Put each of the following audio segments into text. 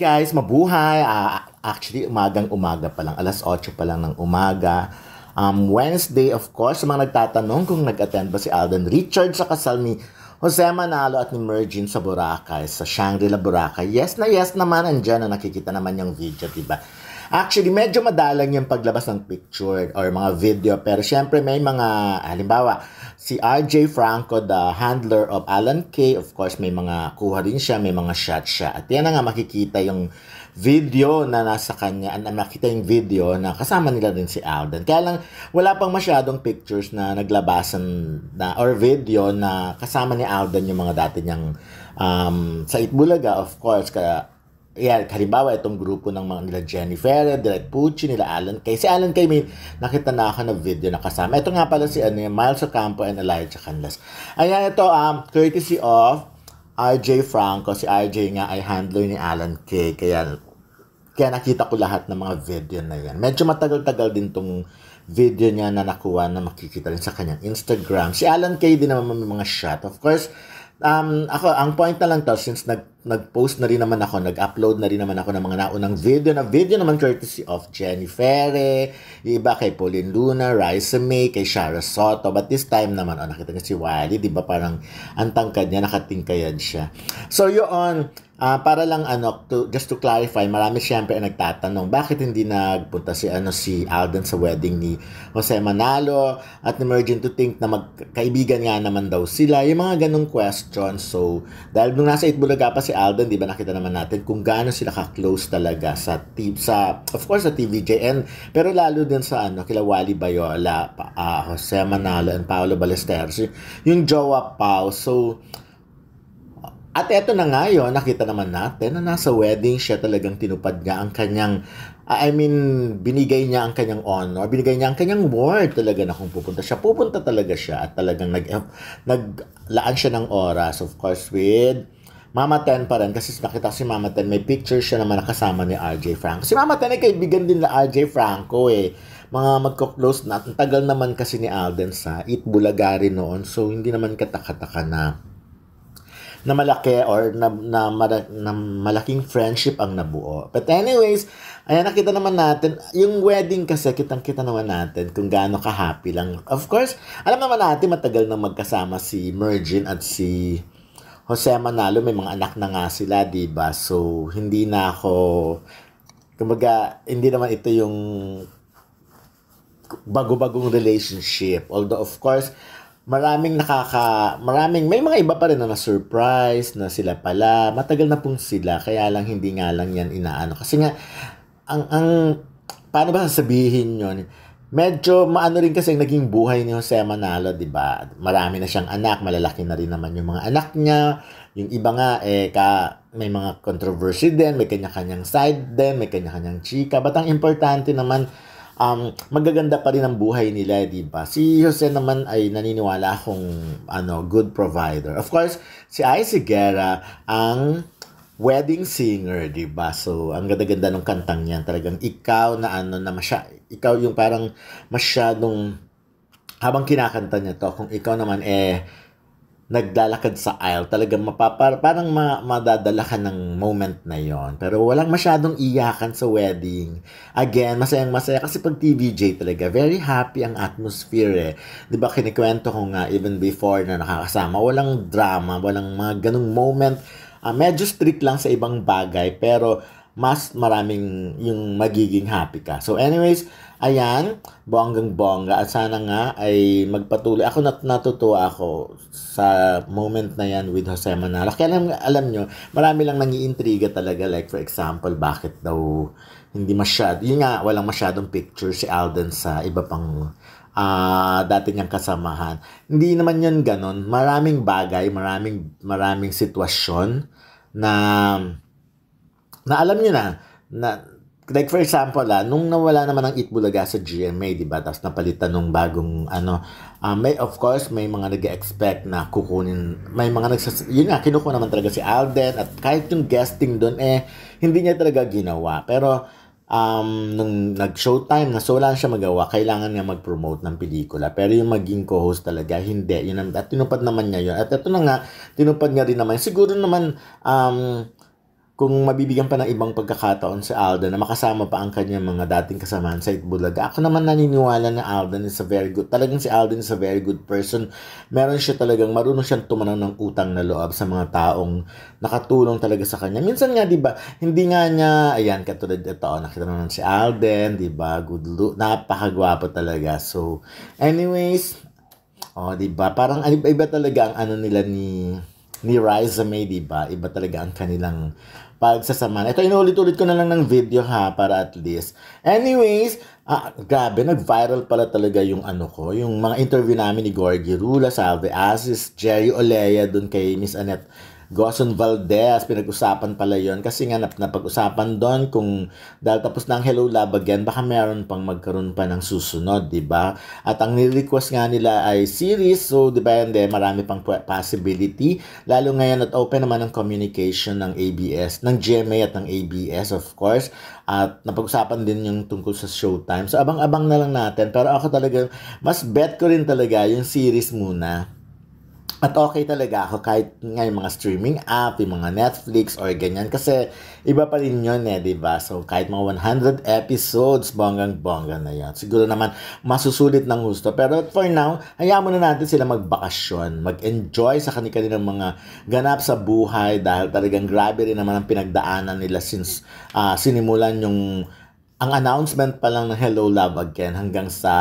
Guys, mabuhay. Actually, umagang-umaga pa lang. Alas 8 pa lang ng umaga. Wednesday, of course, sa mga nagtatanong kung nag-attend ba si Alden Richards sa kasal ni Jose Manalo at ni Mergin sa Boracay, sa Shangri-La, Boracay. Yes na yes naman, andyan na nakikita naman yung video, diba? Actually, medyo madalang yung paglabas ng picture or mga video. Pero syempre may mga, halimbawa, si RJ Franco, the handler of Alan Kay, of course, may mga kuha rin siya, may mga shot siya. At yan na nga makikita yung video na nasa kanya, makita yung video na kasama nila din si Alden. Kaya lang, wala pang masyadong pictures na naglabasan na, or video na kasama ni Alden yung mga dati niyang sa Itbulaga, of course, kaya yeah, halimbawa itong grupo ng mga nila Jenny Ferrer, Direk Pucci, nila Alan Kay. Si Alan Kay may nakita na ako na video na kasama. Ito nga pala si Miles Ocampo and Elijah Canlas. Ayan, ito courtesy of RJ Franco. Si RJ nga ay handler ni Alan Kay. Kaya nakita ko lahat ng mga video na yan. Medyo matagal-tagal din tong video niya na nakuha na makikita rin sa kanyang Instagram. Si Alan Kay din naman may mga shot. Of course, ako, ang point na lang to, since nag-post na rin naman ako, nag-upload na rin naman ako ng mga naunang video, na video naman courtesy of Jenny Ferre, yung iba kay Pauline Luna, Raisa May, kay Shara Soto, but this time naman, nakita niyo si Wally, di ba parang ang tangkad niya, nakatingkayad siya. So yun, para lang just to clarify, marami siyempre ang nagtatanong, bakit hindi nagpunta si Alden sa wedding ni Jose Manalo at ni Mergin to think na magkaibigan nga naman daw sila, yung mga ganong questions. So dahil nung nasa Itbulaga pa si Alden, di ba nakita naman natin kung gaano sila ka-close talaga sa of course sa TVJN, pero lalo din sa kila Wally Bayola, Jose Manalo and Paolo Ballesteros, yung jowa Pao. So at eto na nga yun, nakita naman natin na nasa wedding siya, talagang tinupad niya ang kanyang, binigay niya ang kanyang honor, binigay niya ang kanyang word talaga na kung pupunta talaga siya at talagang naglaan siya ng oras, of course, with Mama Ten pa rin, kasi nakita si Mama Ten, may picture siya naman nakasama ni RJ Franco. Si Mama Ten ay kaibigan din na RJ Franco mga magko-close na, ang tagal naman kasi ni Alden sa Itbulagari noon, so hindi naman kataka-taka na malaki or na malaking friendship ang nabuo. But anyways, ayan, nakita naman natin, yung wedding kasi, kitang-kita naman natin kung gaano ka-happy lang. Of course, alam naman natin matagal nang magkasama si Mergin at si Jose Manalo, may mga anak na nga sila, diba? So, hindi na ako, kumbaga, hindi naman ito yung bago-bagong relationship. Although, of course, maraming may mga iba pa rin na surprise na sila pala, matagal na pong sila, kaya lang hindi nga lang yan inaano. Kasi nga, paano ba sasabihin yun? Medyo maano rin kasi naging buhay ni Jose Manalo, di ba? Marami na siyang anak, malalaki na rin naman yung mga anak niya. Yung iba nga, may mga controversy din, may kanya-kanyang side din, may kanya-kanyang chika. But ang importante naman, magaganda pa rin ang buhay nila, di ba? Si Jose naman ay naniniwala akong good provider. Of course, si Icy Guerra ang wedding singer, di ba? So, ang ganda-ganda ng kantang niyan. Talagang ikaw na ikaw yung parang masyadong habang kinakanta niya to, kung ikaw naman naglalakad sa aisle, talagang parang madadala ka ng moment na yon. Pero walang masyadong iyakan sa wedding. Again, masayang-masaya kasi pag TVJ talaga, very happy ang atmosphere. Di ba, kinikwento ko nga even before na nakakasama, walang drama, walang mga ganung moment. Medyo strict lang sa ibang bagay, pero mas maraming yung magiging happy ka. So anyways, ayan, bonggang-bongga. At sana nga ay magpatuloy. Ako natutuwa ako sa moment na yan with Jose Manalo. Kaya alam nyo, marami lang nangiintriga talaga. Like for example, bakit daw hindi yun nga, walang masyadong picture si Alden sa iba pang dati niyang kasamahan. Hindi naman yun ganon. Maraming bagay, maraming sitwasyon na alam niyo na like for example, nung nawala naman ang Itbulaga sa GMA, di ba? Tapos napalitan nung bagong of course, may mga nag-expect na kukunin, may mga yun nga, kinukuha naman talaga si Alden, at kahit yung guesting doon, hindi niya talaga ginawa. Pero, nung nag-showtime na, so wala siya magawa, kailangan nga mag-promote ng pelikula. Pero yung maging co-host talaga, hindi. Yun, at tinupad naman niya yun. At ito na nga, tinupad niya rin naman. Siguro naman, kung mabibigyan pa ng ibang pagkakataon si Alden na makasama pa ang kanyang mga dating kasamahan sa Itbulaga. Ako naman naniniwala na Alden is a very good, talagang si Alden is a very good person. Meron siya talagang, marunong siyang tumanang ng utang na loob sa mga taong nakatulong talaga sa kanya. Minsan nga, di ba, hindi nga niya, ayan, katulad ito, nakita naman si Alden, di ba, good look, napakagwapo talaga. So, anyways, di ba, parang iba talaga ang ano nila ni Riza May, di ba? Iba talaga ang kanilang pagsasamahan. Ito, inulit-ulit ko na lang ng video ha, para at least. Anyways, grabe, nag-viral pala talaga yung yung mga interview namin ni Gorgie Rula, Salve Asis, Jerry Olea, dun kay Miss Annette Goson Valdez, pinag-usapan pala yon kasi nga napag-usapan doon kung dahil tapos na ang Hello Love Again, baka meron pang magkaroon pa ng susunod, di ba? At ang ni-request nga nila ay series, so di ba, hindi, marami pang possibility, lalo ngayon at open naman ang communication ng ABS, ng GMA at ng ABS, of course, at napag-usapan din yung tungkol sa Showtime. So abang-abang na lang natin, pero ako talaga, mas bet ko rin talaga yung series muna. At okay talaga ako kahit nga yung mga streaming app, yung mga Netflix or ganyan. Kasi iba pa rin yun diba? So kahit mga 100 episodes, bonggang-bongga na yan. Siguro naman masusulit ng gusto. Pero for now, hayaan muna natin sila magbakasyon, mag-enjoy sa kanilang mga ganap sa buhay dahil talagang grabe rin naman ang pinagdaanan nila since sinimulan ang announcement pa lang ng Hello Love Again hanggang sa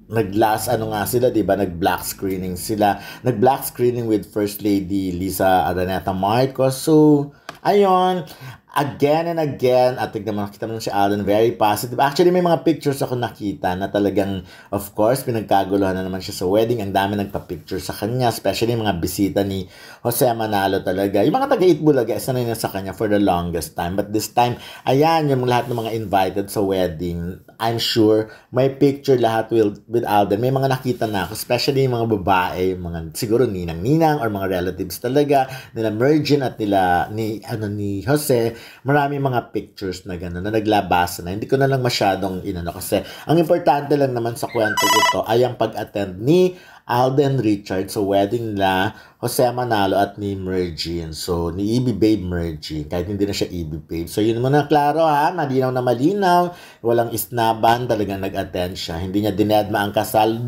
nag-last sila, 'di ba? Nag-black screening sila. Nag-black screening with First Lady Lisa Araneta Marcos. So, ayun, again and again, at nakita mo si Alden, very positive. Actually, may mga pictures ako nakita na talagang, of course, pinagkaguluhan na naman siya sa wedding. Ang dami nagpa-picture sa kanya, especially yung mga bisita ni Jose Manalo talaga. Yung mga taga-Itbulaga, sanay na sa kanya for the longest time. But this time, ayan, yung lahat ng mga invited sa wedding, I'm sure, may picture lahat with Alden. May mga nakita na ako, especially yung mga babae, mga siguro ninang-ninang or mga relatives talaga, nila Mergin at ni Jose. Marami mga pictures na gano'n na naglabas na. Hindi ko na lang masyadong kasi ang importante lang naman sa kwento ito ay ang pag-attend ni Alden Richards sa wedding nila Jose Manalo at ni Mergin. So, ni EB Babe Mergin. Kahit hindi na siya EB Babe. So, yun muna klaro ha. Malinaw na malinaw. Walang isnaban. Talagang nag-attend siya. Hindi niya dinedma ang kasal.